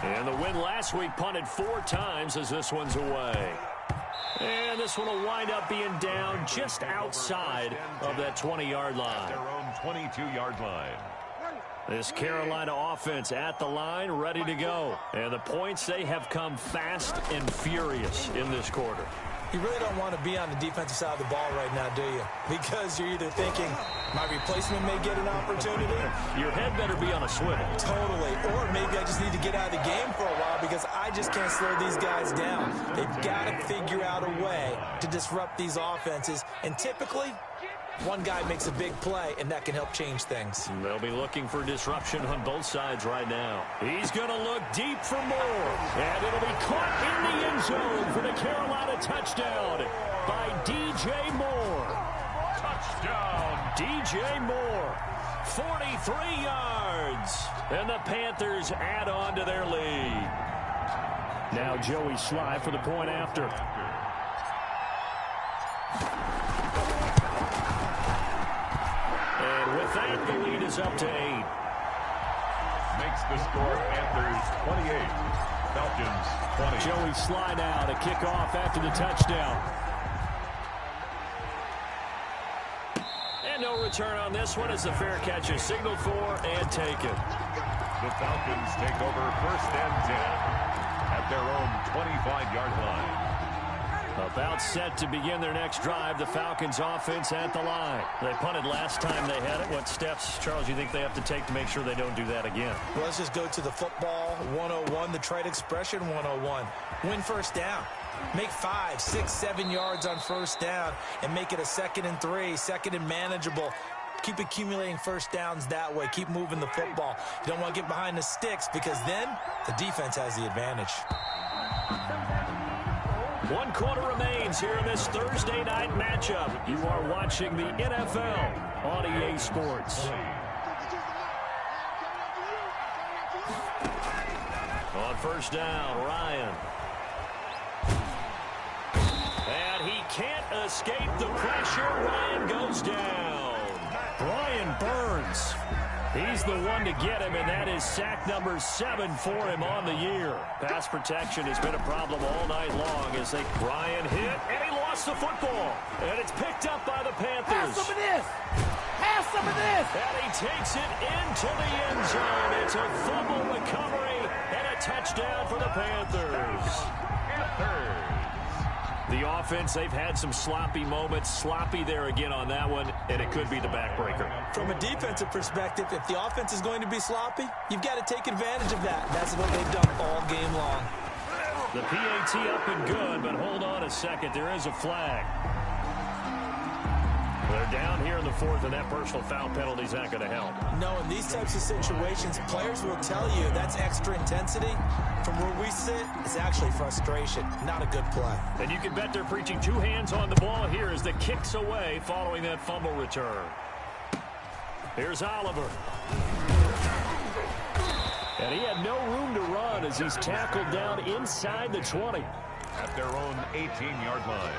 And the win last week punted 4 times as this one's away. And this one will wind up being down just outside of that 20-yard line. Their own 22-yard line. This Carolina offense at the line, ready to go. And the points, they have come fast and furious in this quarter. You really don't want to be on the defensive side of the ball right now, do you? Because you're either thinking, my replacement may get an opportunity. Your head better be on a swivel. Totally. Or maybe I just need to get out of the game for a while because I just can't slow these guys down. They've got to figure out a way to disrupt these offenses. And typically, one guy makes a big play, and that can help change things. They'll be looking for disruption on both sides right now. He's going to look deep for more. And it'll be caught in the end zone for the Carolina touchdown by DJ Moore. Touchdown. DJ Moore, 43 yards. And the Panthers add on to their lead. Now Joey Slye for the point after. With that, the lead is up to 8. Makes the score Panthers 28, Falcons 20. Joey Slye now to kick off after the touchdown. And no return on this one as the fair catch is signaled for and taken. The Falcons take over 1st and 10 at their own 25-yard line. About set to begin their next drive, the Falcons offense at the line. They punted last time they had it. What steps, Charles, do you think they have to take to make sure they don't do that again? Well, let's just go to the football 101, the trade expression 101. Win 1st down. Make 5, 6, 7 yards on 1st down and make it a 2nd and 3, 2nd and manageable. Keep accumulating 1st downs that way. Keep moving the football. You don't want to get behind the sticks because then the defense has the advantage. 1 quarter remains here in this Thursday night matchup. You are watching the NFL on EA Sports. On first down, Ryan. And he can't escape the pressure. Ryan goes down. Brian Burns. He's the one to get him, and that is sack number 7 for him on the year. Pass protection has been a problem all night long as Ryan hit, and he lost the football. And it's picked up by the Panthers. Pass some of this. Pass some of this. And he takes it into the end zone. It's a fumble recovery and a touchdown for the Panthers. The offense, they've had some sloppy moments. Sloppy there again on that one, and it could be the backbreaker. From a defensive perspective, if the offense is going to be sloppy, you've got to take advantage of that. That's what they've done all game long. The PAT up and good, but hold on a second. There is a flag. They're down here in the 4th, and that personal foul penalty is not going to help. No, in these types of situations, players will tell you that's extra intensity. From where we sit, it's actually frustration, not a good play. And you can bet they're preaching 2 hands on the ball here as the kick's away following that fumble return. Here's Oliver. And he had no room to run as he's tackled down inside the 20. At their own 18-yard line.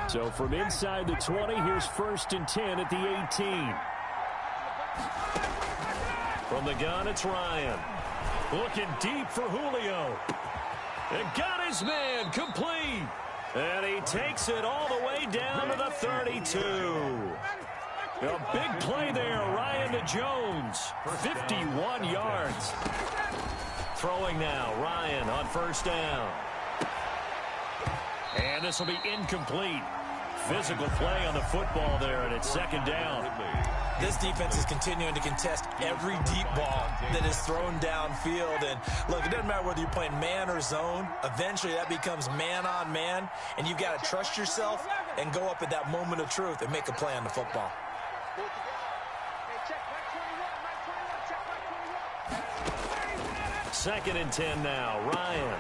So from inside the 20, here's 1st and 10 at the 18. From the gun, it's Ryan. Looking deep for Julio. And got his man complete. And he takes it all the way down to the 32. A big play there, Ryan to Jones. 51 yards. Throwing now, Ryan on first down. And this will be incomplete. Physical play on the football there, and it's 2nd down. This defense is continuing to contest every deep ball that is thrown downfield. And look, it doesn't matter whether you're playing man or zone. Eventually, that becomes man on man, and you've got to trust yourself and go up at that moment of truth and make a play on the football. Second and 10 now, Ryan.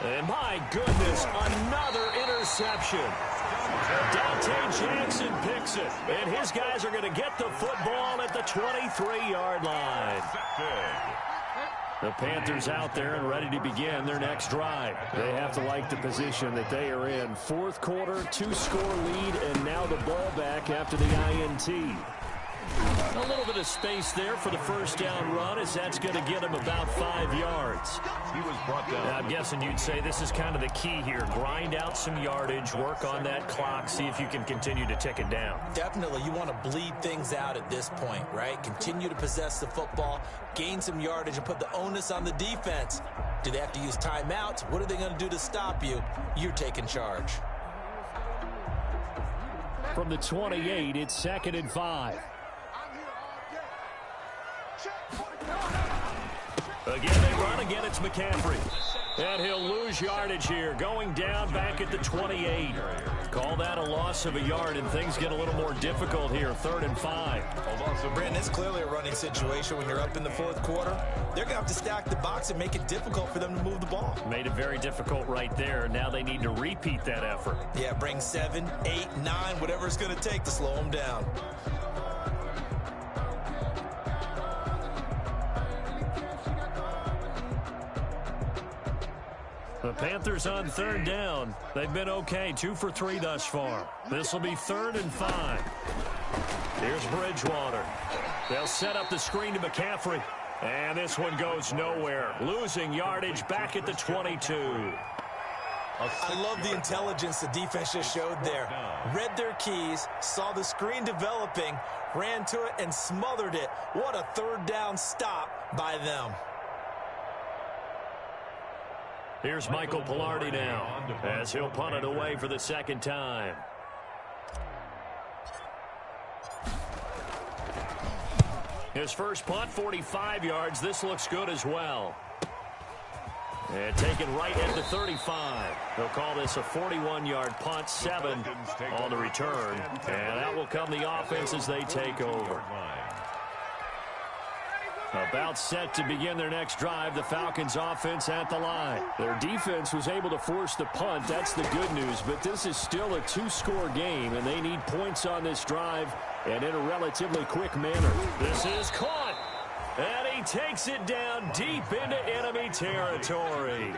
And my goodness, another interception. Dante Jackson picks it, and his guys are going to get the football at the 23-yard line. The Panthers out there and ready to begin their next drive. They have to like the position that they are in. 4th quarter, 2-score lead, and now the ball back after the INT. A little bit of space there for the first down run as that's going to get him about 5 yards. He was brought down. Now, I'm guessing you'd say this is kind of the key here. Grind out some yardage, work on that clock, see if you can continue to tick it down. Definitely, you want to bleed things out at this point, right? Continue to possess the football, gain some yardage, and put the onus on the defense. Do they have to use timeouts? What are they going to do to stop you? You're taking charge. From the 28, it's 2nd and 5. Again, they run. Again, it's McCaffrey. And he'll lose yardage here. Going down back at the 28. Call that a loss of a yard, and things get a little more difficult here. 3rd and 5. Brandon, it's clearly a running situation when you're up in the 4th quarter. They're going to have to stack the box and make it difficult for them to move the ball. Made it very difficult right there. Now they need to repeat that effort. Yeah, bring 7, 8, 9, whatever it's going to take to slow them down. The Panthers on 3rd down. They've been okay, 2 for 3 thus far. This will be 3rd and 5. Here's Bridgewater. They'll set up the screen to McCaffrey. And this one goes nowhere. Losing yardage back at the 22. I love the intelligence the defense just showed there. Read their keys, saw the screen developing, ran to it, and smothered it. What a 3rd down stop by them. Here's Michael Palardy now as he'll punt it away for the 2nd time. His first punt, 45 yards. This looks good as well. And taken right at the 35. They'll call this a 41-yard punt, 7 on the return. And that will come the offense as they take over. About set to begin their next drive, the Falcons offense at the line. Their defense was able to force the punt. That's the good news, but this is still a 2-score game, and they need points on this drive and in a relatively quick manner. This is caught, and he takes it down deep into enemy territory.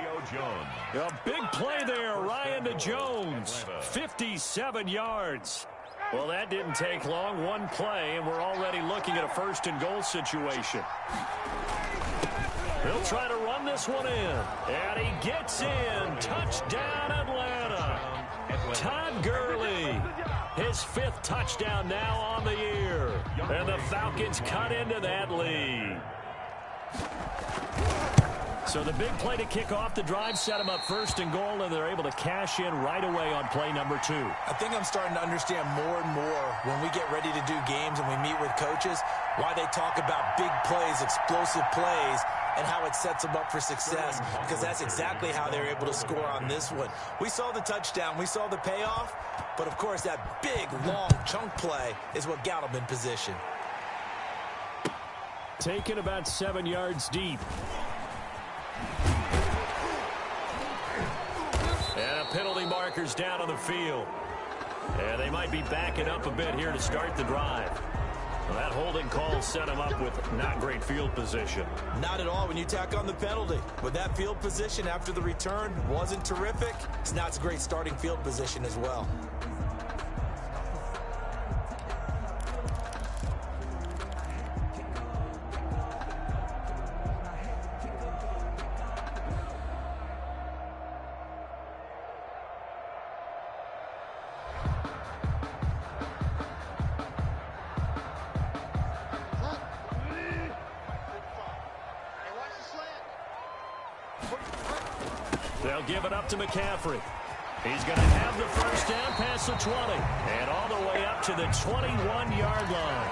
A big play there, Ryan Jones, 57 yards. Well, that didn't take long. One play, and we're already looking at a first-and-goal situation. He'll try to run this one in. And he gets in. Touchdown, Atlanta. Todd Gurley. His 5th touchdown now on the year. And the Falcons cut into that lead. So the big play to kick off the drive set them up first and goal, and they're able to cash in right away on play number 2. I think I'm starting to understand more and more when we get ready to do games and we meet with coaches why they talk about big plays, explosive plays, and how it sets them up for success, because that's exactly how they're able to score on this one. We saw the touchdown. We saw the payoff, but, of course, that big, long chunk play is what got them in position. Taken about 7 yards deep. And a penalty marker's down on the field. And they might be backing up a bit here to start the drive. Well, that holding call set them up with not great field position. Not at all when you tack on the penalty. With that field position after the return wasn't terrific, it's not a great starting field position as well. They'll give it up to McCaffrey. He's going to have the first down past the 20 and all the way up to the 21-yard line.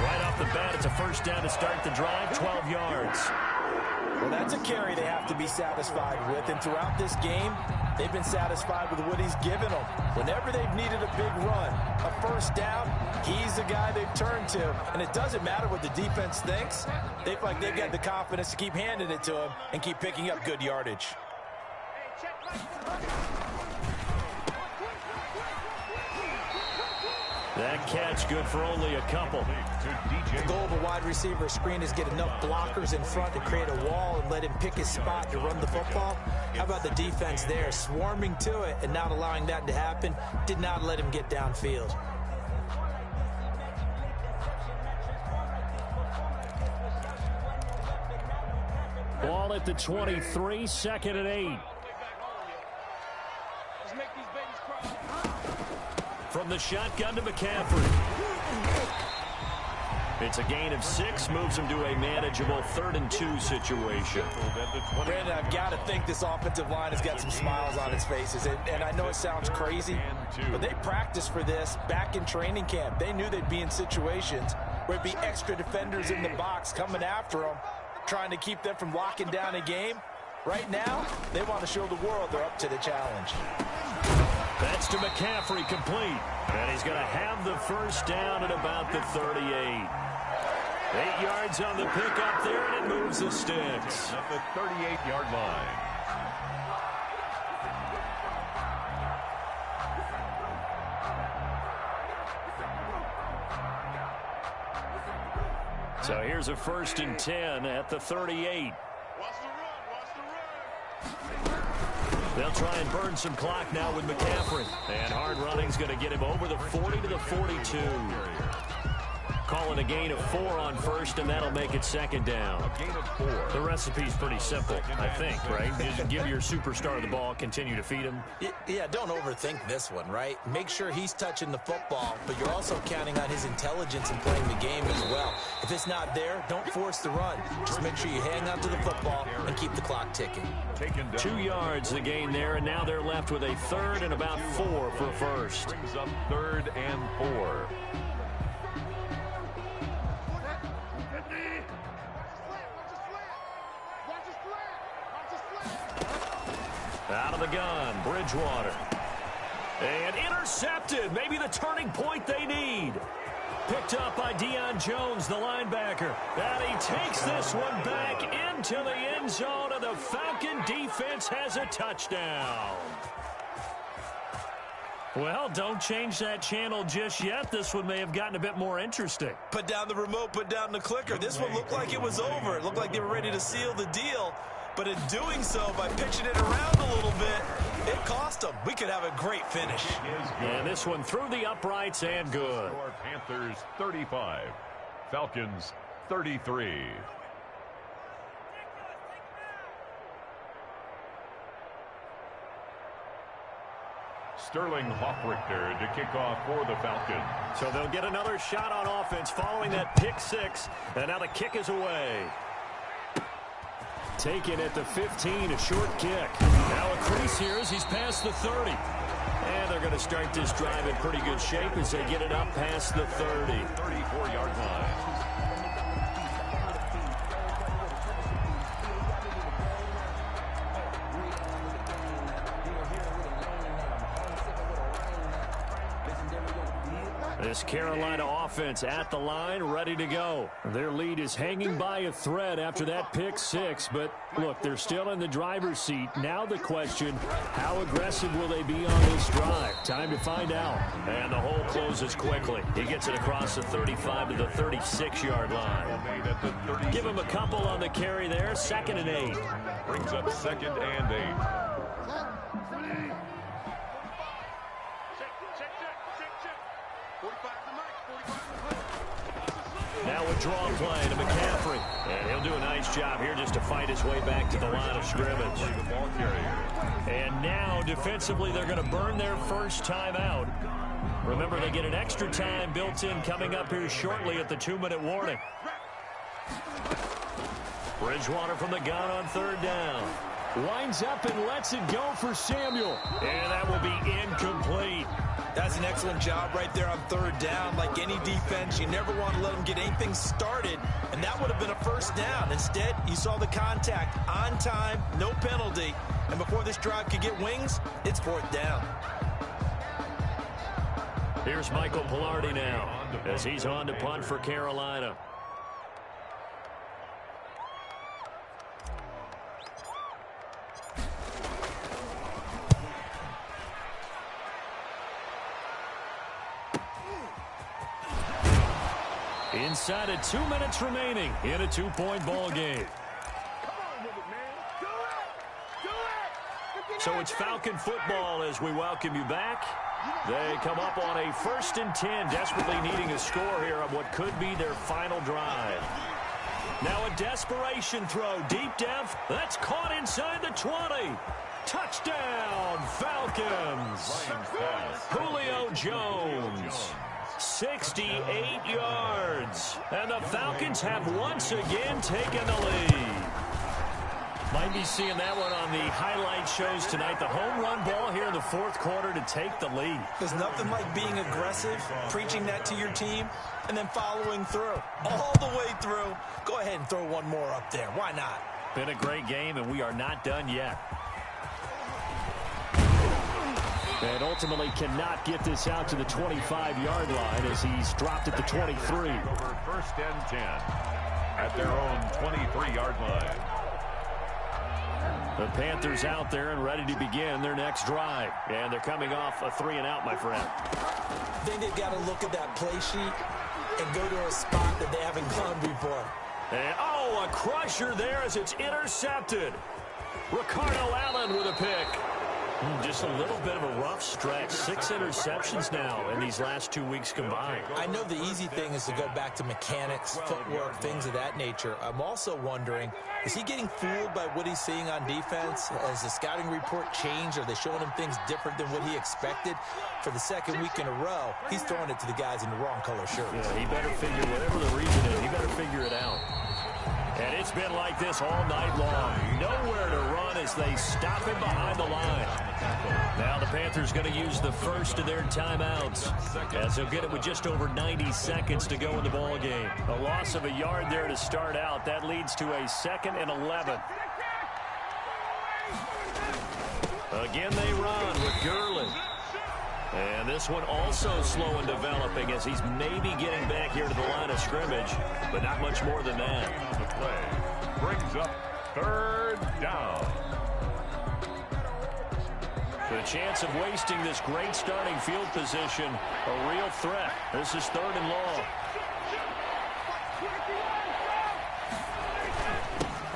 Right off the bat, it's a first down to start the drive, 12 yards. Well, that's a carry they have to be satisfied with, and throughout this game, they've been satisfied with what he's given them. Whenever they've needed a big run, a first down, he's the guy they've turned to, and it doesn't matter what the defense thinks. They feel like they've got the confidence to keep handing it to him and keep picking up good yardage. That catch good for only a couple. The goal of a wide receiver screen is get enough blockers in front to create a wall and let him pick his spot to run the football. How about the defense there, swarming to it and not allowing that to happen? Did not let him get downfield. Ball at the 23, 2nd and 8. From the shotgun to McCaffrey. It's a gain of 6, moves him to a manageable 3rd and 2 situation. Brandon, I've got to think this offensive line has got some smiles on its faces. And I know it sounds crazy, but they practiced for this back in training camp. They knew they'd be in situations where it'd be extra defenders in the box coming after them, trying to keep them from locking down a game. Right now, they want to show the world they're up to the challenge. That's to McCaffrey, complete. And he's going to have the first down at about the 38. 8 yards on the pickup there, and it moves the sticks. At the 38-yard line. So here's a 1st and 10 at the 38. They'll try and burn some clock now with McCaffrey. And hard running's going to get him over the 40 to the 42. Calling a gain of 4 on first, and that'll make it 2nd down. A gain of 4. The recipe's pretty simple, I think, right? Just give your superstar the ball, continue to feed him. Yeah, don't overthink this one, right? Make sure he's touching the football, but you're also counting on his intelligence in playing the game as well. If it's not there, don't force the run. Just make sure you hang on to the football and keep the clock ticking. 2 yards the gain there, and now they're left with a 3rd and about 4 for a first. Brings up 3rd and 4. Out of the gun, Bridgewater. And intercepted. Maybe the turning point they need. Picked up by Deion Jones, the linebacker. And he takes this one back into the end zone, and the Falcon defense has a touchdown. Well, don't change that channel just yet. This one may have gotten a bit more interesting. Put down the remote, put down the clicker. This one looked like it was over. It looked like they were ready to seal the deal. But in doing so, by pitching it around a little bit, it cost them. We could have a great finish. And this one through the uprights and good. Panthers 35, Falcons 33. Sterling Hoffrichter to kick off for the Falcons. So they'll get another shot on offense following that pick six. And now the kick is away. Taken at the 15, a short kick. Now a crease here as he's past the 30. And they're going to start this drive in pretty good shape as they get it up past the 30. 34-yard line. This Carolina offense at the line, ready to go. Their lead is hanging by a thread after that pick six, but look, they're still in the driver's seat. Now the question, how aggressive will they be on this drive? Time to find out. And the hole closes quickly. He gets it across the 35 to the 36-yard line. Give him a couple on the carry there, 2nd and 8. Brings up 2nd and 8. Now a draw play to McCaffrey. And he'll do a nice job here just to fight his way back to the line of scrimmage. And now, defensively, they're going to burn their first time out. Remember, they get an extra time built in coming up here shortly at the 2-minute warning. Bridgewater from the gun on 3rd down. Winds up and lets it go for Samuel. And that will be incomplete. That's an excellent job right there on 3rd down. Like any defense, you never want to let them get anything started, and that would have been a first down. Instead, you saw the contact on time, no penalty, and before this drive could get wings, it's 4th down. Here's Michael Pilardi now as he's on to punt for Carolina. Inside of 2 minutes remaining in a 2-point ball game. So it's Falcon football as we welcome you back. They come up on a 1st and 10, desperately needing a score here on what could be their final drive. Now a desperation throw deep depth. That's caught inside the 20. Touchdown, Falcons. Julio Jones. 68 yards. And the Falcons have once again taken the lead. Might be seeing that one on the highlight shows tonight. The home run ball here in the 4th quarter to take the lead. There's nothing like being aggressive, preaching that to your team, and then following through. All the way through. Go ahead and throw one more up there. Why not? Been a great game, and we are not done yet. And ultimately cannot get this out to the 25-yard line as he's dropped at the 23. Over 1st and 10 at their own 23-yard line. The Panthers out there and ready to begin their next drive. And they're coming off a 3-and-out, my friend. I think they've got to look at that play sheet and go to a spot that they haven't gone before. And, oh, a crusher there as it's intercepted. Ricardo Allen with a pick. Just a little bit of a rough stretch. 6 interceptions now in these last 2 weeks combined. I know the easy thing is to go back to mechanics, footwork, things of that nature. I'm also wondering, is he getting fooled by what he's seeing on defense? Has the scouting report changed? Are they showing him things different than what he expected? For the 2nd week in a row, he's throwing it to the guys in the wrong color shirts. Yeah, he better figure, whatever the reason is, he better figure it out. And it's been like this all night long. Nowhere to run as they stop him behind the line. Now the Panthers going to use the first of their timeouts as they'll get it with just over 90 seconds to go in the ball game. A loss of a yard there to start out. That leads to a 2nd and 11. Again they run with Gurley. And this one also slow in developing as he's maybe getting back here to the line of scrimmage, but not much more than that. The play brings up third down. The chance of wasting this great starting field position, a real threat. This is 3rd and long.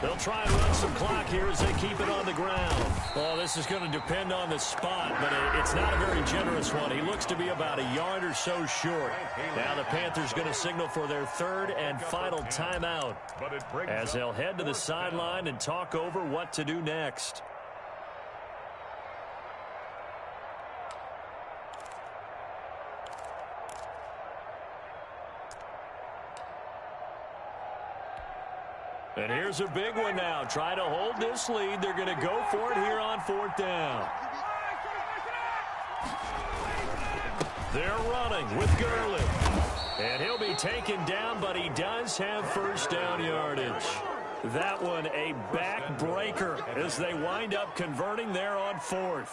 They'll try and run some clock here as they keep it on the ground. Well, this is going to depend on the spot, but it's not a very generous one. He looks to be about a yard or so short. Now the Panthers going to signal for their 3rd and final timeout as they'll head to the sideline and talk over what to do next. And here's a big one now. Try to hold this lead. They're going to go for it here on 4th down. They're running with Gurley. And he'll be taken down, but he does have 1st down yardage. That one a backbreaker as they wind up converting there on 4th.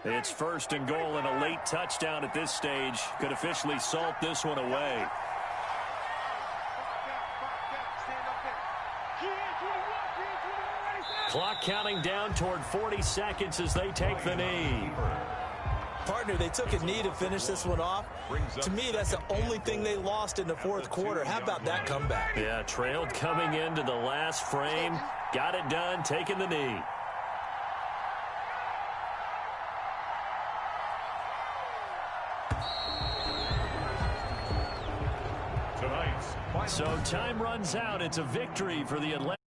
It's 1st and goal, and a late touchdown at this stage could officially salt this one away. Clock counting down toward 40 seconds as they take the knee. Partner, they took a knee to finish this one off. To me, that's the only thing they lost in the 4th quarter. How about that comeback? Yeah, trailed coming into the last frame. Got it done, taking the knee. So time runs out. It's a victory for the Atlanta.